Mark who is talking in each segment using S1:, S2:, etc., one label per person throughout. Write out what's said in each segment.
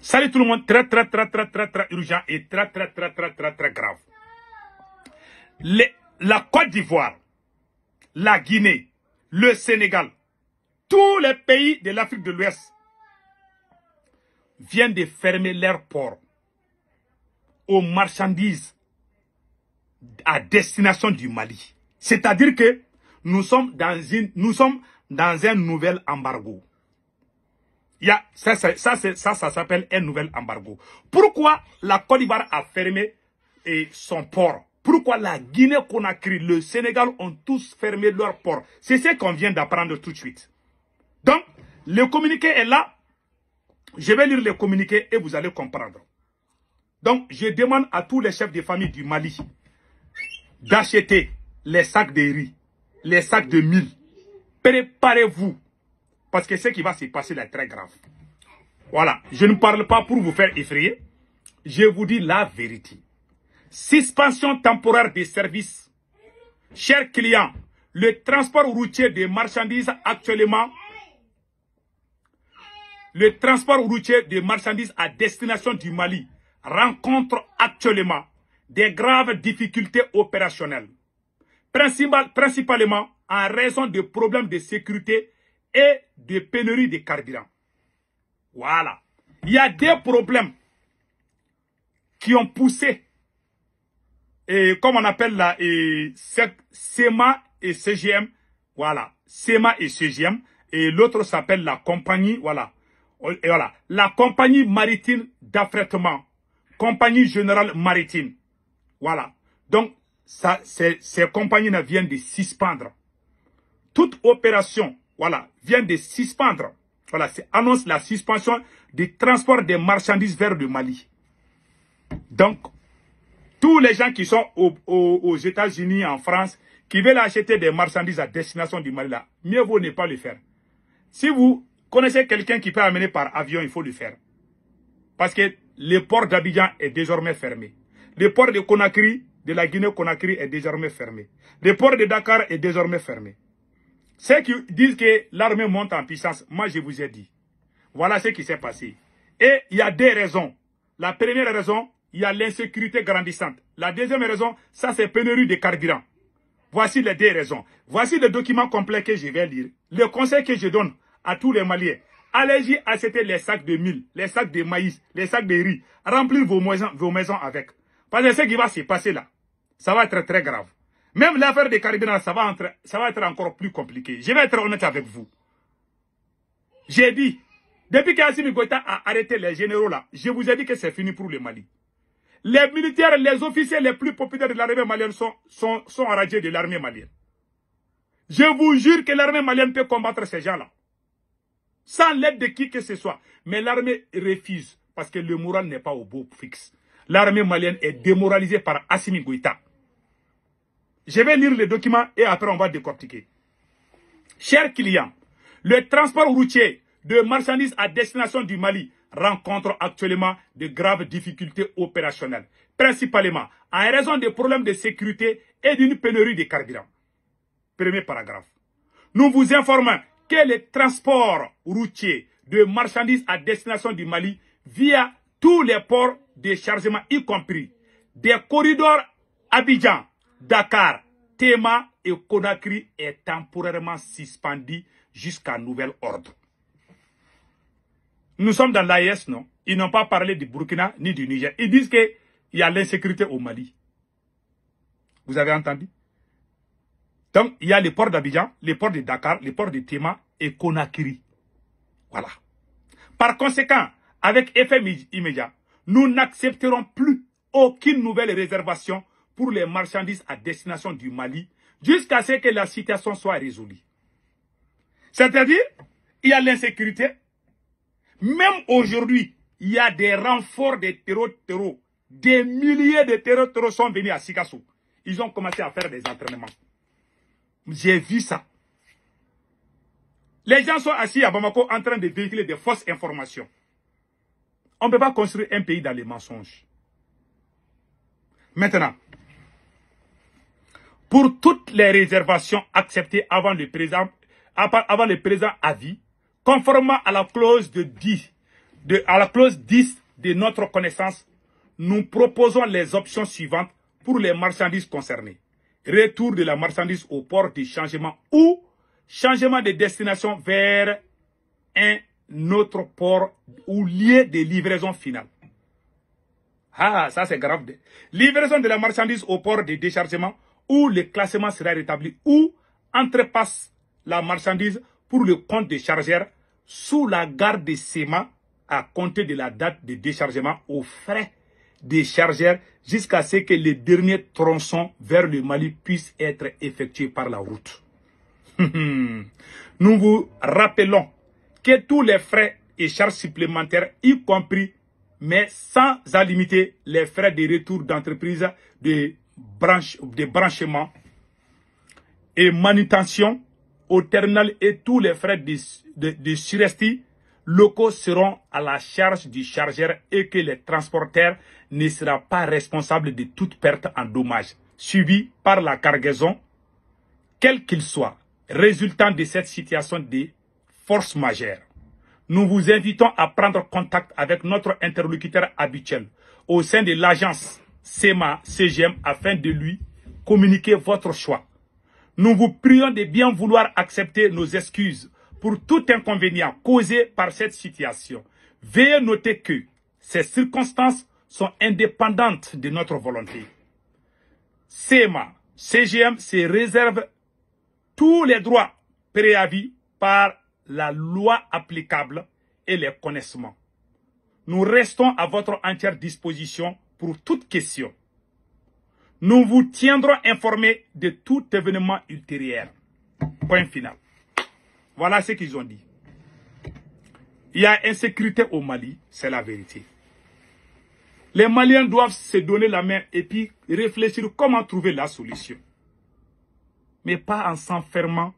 S1: Salut tout le monde, très urgent et très grave. La Côte d'Ivoire, la Guinée, le Sénégal, tous les pays de l'Afrique de l'Ouest viennent de fermer leurs ports aux marchandises à destination du Mali. C'est-à-dire que nous sommes dans un nouvel embargo. Ça s'appelle un nouvel embargo. Pourquoi la Côte d'Ivoire a fermé son port? Pourquoi la Guinée-Conakry, le Sénégal ont tous fermé leur port? C'est ce qu'on vient d'apprendre tout de suite. Donc, le communiqué est là. Je vais lire le communiqué et vous allez comprendre. Donc, je demande à tous les chefs de famille du Mali d'acheter les sacs de riz, les sacs de mil. Préparez-vous. Parce que ce qui va se passer là est très grave. Voilà. Je ne parle pas pour vous faire effrayer. Je vous dis la vérité. Suspension temporaire des services. Chers clients, le transport routier des marchandises actuellement, le transport routier des marchandises à destination du Mali rencontre actuellement des graves difficultés opérationnelles. Principalement en raison de problèmes de sécurité et de pénurie de carburant. Voilà. Il y a des problèmes qui ont poussé, comme on appelle là, SEMA et CGM. Voilà. SEMA et CGM. Et l'autre s'appelle la compagnie, voilà. Et voilà. La compagnie maritime d'affrètement. Compagnie générale maritime. Voilà. Donc, ces compagnies-là viennent de suspendre. Toute opération, voilà, vient de suspendre. Voilà, c'est annonce la suspension du transport des marchandises vers le Mali. Donc, tous les gens qui sont aux États-Unis, en France, qui veulent acheter des marchandises à destination du Mali, là, mieux vaut ne pas le faire. Si vous connaissez quelqu'un qui peut amener par avion, il faut le faire. Parce que le port d'Abidjan est désormais fermé. Le port de Conakry, de la Guinée-Conakry, est désormais fermé. Le port de Dakar est désormais fermé. Ceux qui disent que l'armée monte en puissance, moi je vous ai dit. Voilà ce qui s'est passé. Et il y a deux raisons. La première raison, il y a l'insécurité grandissante. La deuxième raison, ça c'est pénurie de carburant. Voici les deux raisons. Voici le document complet que je vais lire. Le conseil que je donne à tous les Maliens. Allez-y acheter les sacs de mil, les sacs de maïs, les sacs de riz. Remplir vos maisons avec. Parce que ce qui va se passer là, ça va être très grave. Même l'affaire des carburants, ça va être encore plus compliqué. Je vais être honnête avec vous. J'ai dit, depuis qu'Assimi Goïta a arrêté les généraux là, je vous ai dit que c'est fini pour le Mali. Les militaires, les officiers les plus populaires de l'armée malienne sont enragés de l'armée malienne. Je vous jure que l'armée malienne peut combattre ces gens-là. Sans l'aide de qui que ce soit. Mais l'armée refuse parce que le moral n'est pas au beau fixe. L'armée malienne est démoralisée par Assimi Goïta. Je vais lire les documents et après on va décortiquer. Chers clients, le transport routier de marchandises à destination du Mali rencontre actuellement de graves difficultés opérationnelles, principalement en raison des problèmes de sécurité et d'une pénurie de carburant. Premier paragraphe. Nous vous informons que le transport routier de marchandises à destination du Mali via tous les ports de chargement, y compris des corridors Abidjan, Dakar, Tema et Conakry est temporairement suspendu jusqu'à nouvel ordre. Nous sommes dans l'AES, non? Ils n'ont pas parlé du Burkina ni du Niger. Ils disent qu'il y a l'insécurité au Mali. Vous avez entendu? Donc, il y a les ports d'Abidjan, les ports de Dakar, les ports de Tema et Conakry. Voilà. Par conséquent, avec effet immédiat, nous n'accepterons plus aucune nouvelle réservation pour les marchandises à destination du Mali jusqu'à ce que la situation soit résolue. C'est-à-dire, il y a l'insécurité. Même aujourd'hui, il y a des renforts de terreau. Des milliers de terreau sont venus à Sikasso. Ils ont commencé à faire des entraînements. J'ai vu ça. Les gens sont assis à Bamako en train de véhiculer des fausses informations. On ne peut pas construire un pays dans les mensonges. Maintenant, pour toutes les réservations acceptées avant le président avis, conformément à la clause de 10 à la clause 10 de notre connaissance, nous proposons les options suivantes pour les marchandises concernées. Retour de la marchandise au port de changement ou changement de destination vers un autre port ou lieu de livraison finale. Ah, ça c'est grave. Livraison de la marchandise au port de déchargement où le classement sera rétabli ou entrepasse la marchandise pour le compte des chargeurs sous la gare de Sema à compter de la date de déchargement aux frais des chargeurs jusqu'à ce que les derniers tronçons vers le Mali puissent être effectués par la route. Nous vous rappelons que tous les frais et charges supplémentaires, y compris, mais sans à limiter les frais de retour d'entreprise de branchement et manutention au terminal et tous les frais de suresti locaux seront à la charge du chargeur et que le transporteur ne sera pas responsable de toute perte en dommages subie par la cargaison, quel qu'il soit, résultant de cette situation de force majeure. Nous vous invitons à prendre contact avec notre interlocuteur habituel au sein de l'agence SEMA-CGM afin de lui communiquer votre choix. Nous vous prions de bien vouloir accepter nos excuses pour tout inconvénient causé par cette situation. Veuillez noter que ces circonstances sont indépendantes de notre volonté. SEMA-CGM se réserve tous les droits préavis par la loi applicable et les connaissements. Nous restons à votre entière disposition pour toute question. Nous vous tiendrons informés de tout événement ultérieur. Point final. Voilà ce qu'ils ont dit. Il y a insécurité au Mali, c'est la vérité. Les Maliens doivent se donner la main et puis réfléchir comment trouver la solution. Mais pas en s'enfermant.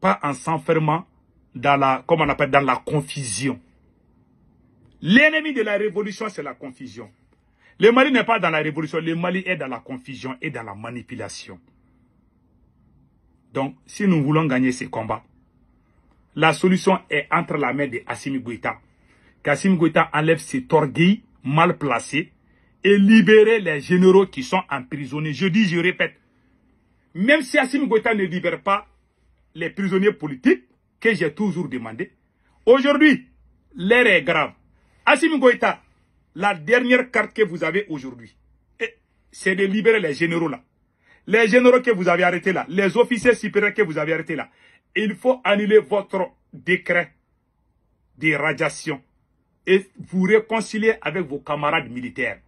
S1: Pas en s'enfermant dans la, comment on appelle, dans la confusion. L'ennemi de la révolution, c'est la confusion. Le Mali n'est pas dans la révolution, le Mali est dans la confusion et dans la manipulation. Donc, si nous voulons gagner ces combats, la solution est entre la main de Assimi Goïta. Qu'Assimi Goïta enlève cet orgueil mal placé et libérer les généraux qui sont emprisonnés. Je dis, je répète, même si Assimi Goïta ne libère pas les prisonniers politiques, que j'ai toujours demandé, aujourd'hui, l'heure est grave. Assimi Goïta, la dernière carte que vous avez aujourd'hui, c'est de libérer les généraux là. Les généraux que vous avez arrêtés là, les officiers supérieurs que vous avez arrêtés là. Il faut annuler votre décret de radiation et vous réconcilier avec vos camarades militaires.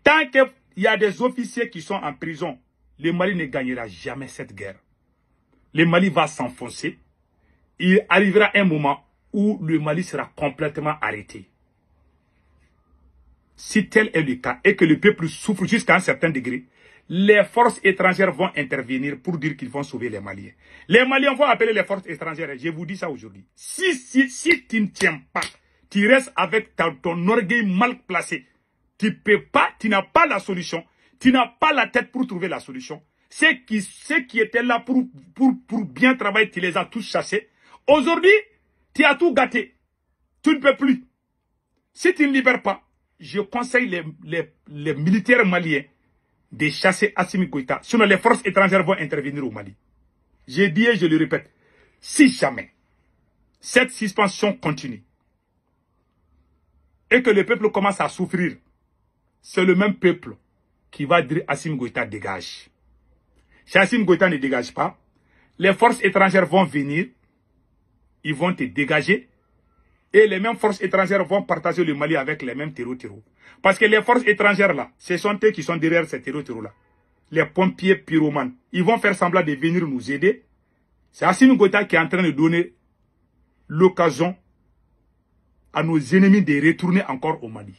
S1: Tant qu'il y a des officiers qui sont en prison, le Mali ne gagnera jamais cette guerre. Le Mali va s'enfoncer. Il arrivera un moment où le Mali sera complètement arrêté. Si tel est le cas et que le peuple souffre jusqu'à un certain degré, les forces étrangères vont intervenir pour dire qu'ils vont sauver les Maliens. Les Maliens vont appeler les forces étrangères. Je vous dis ça aujourd'hui. Si tu ne tiens pas, tu restes avec ton orgueil mal placé. Tu peux pas, tu n'as pas la solution. Tu n'as pas la tête pour trouver la solution. Ceux qui étaient là pour bien travailler, tu les as tous chassés. Aujourd'hui, tu as tout gâté. Tu ne peux plus. Si tu ne libères pas, je conseille les militaires maliens de chasser Assimi Goïta. Sinon, les forces étrangères vont intervenir au Mali. J'ai dit et je le répète. Si jamais cette suspension continue et que le peuple commence à souffrir, c'est le même peuple qui va dire Assimi Goïta dégage. Si Assimi Goïta ne dégage pas, les forces étrangères vont venir, ils vont te dégager, et les mêmes forces étrangères vont partager le Mali avec les mêmes terreaux. Parce que les forces étrangères là, ce sont eux qui sont derrière ces terreaux là. Les pompiers pyromanes, ils vont faire semblant de venir nous aider. C'est Assimi Goïta qui est en train de donner l'occasion à nos ennemis de retourner encore au Mali.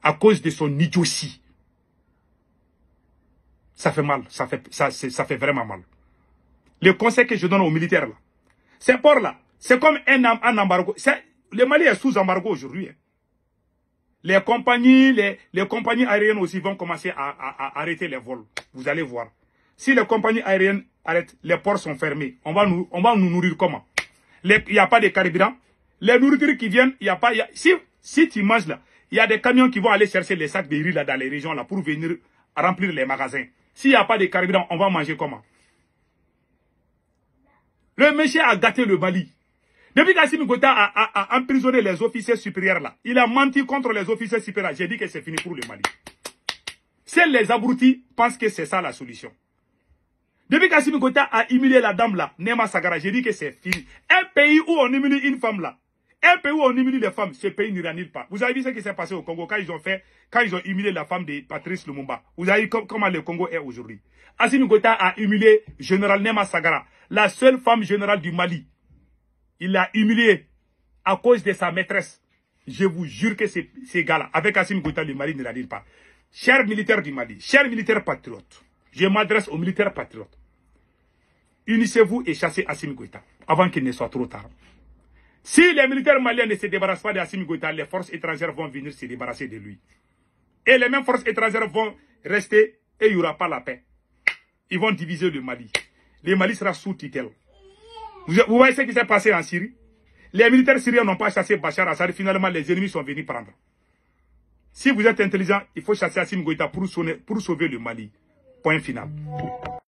S1: À cause de son idiotie. Ça fait mal, ça fait vraiment mal. Le conseil que je donne aux militaires là, ces ports là, c'est comme un embargo. Le Mali est sous embargo aujourd'hui. Hein. Les compagnies aériennes aussi vont commencer à arrêter les vols. Vous allez voir. Si les compagnies aériennes arrête, les ports sont fermés. On va nous nourrir comment? Il n'y a pas de carburant. Les nourritures qui viennent, il n'y a pas... Si tu manges là, il y a des camions qui vont aller chercher les sacs de riz là dans les régions là pour venir remplir les magasins. S'il n'y a pas de carburant, on va manger comment? Le monsieur a gâté le Mali. Depuis qu'Assimi Goïta a emprisonné les officiers supérieurs là, il a menti contre les officiers supérieurs. J'ai dit que c'est fini pour le Mali. Seuls les abrutis pensent que c'est ça la solution. Depuis qu'Assimi Goïta a humilié la dame là, Nema Sagara, j'ai dit que c'est fini. Un pays où on humilie une femme là, un pays où on humilie les femmes, ce pays n'ira nulle part. Vous avez vu ce qui s'est passé au Congo quand ils ont humilié la femme de Patrice Lumumba. Vous avez vu comment le Congo est aujourd'hui. Assimi Goïta a humilié général Nema Sagara, la seule femme générale du Mali. Il l'a humilié à cause de sa maîtresse. Je vous jure que ces gars-là, avec Assimi Goïta, le Mali n'ira nulle part. Chers militaires du Mali, chers militaires patriotes, je m'adresse aux militaires patriotes. Unissez-vous et chassez Assimi Goïta avant qu'il ne soit trop tard. Si les militaires maliens ne se débarrassent pas d'Assimi Goïta, les forces étrangères vont venir se débarrasser de lui. Et les mêmes forces étrangères vont rester et il n'y aura pas la paix. Ils vont diviser le Mali. Le Mali sera sous tutelle. Vous voyez ce qui s'est passé en Syrie? Les militaires syriens n'ont pas chassé Bachar Assad. Finalement, les ennemis sont venus prendre. Si vous êtes intelligent, il faut chasser Assimi Goïta pour sauver le Mali. Point final.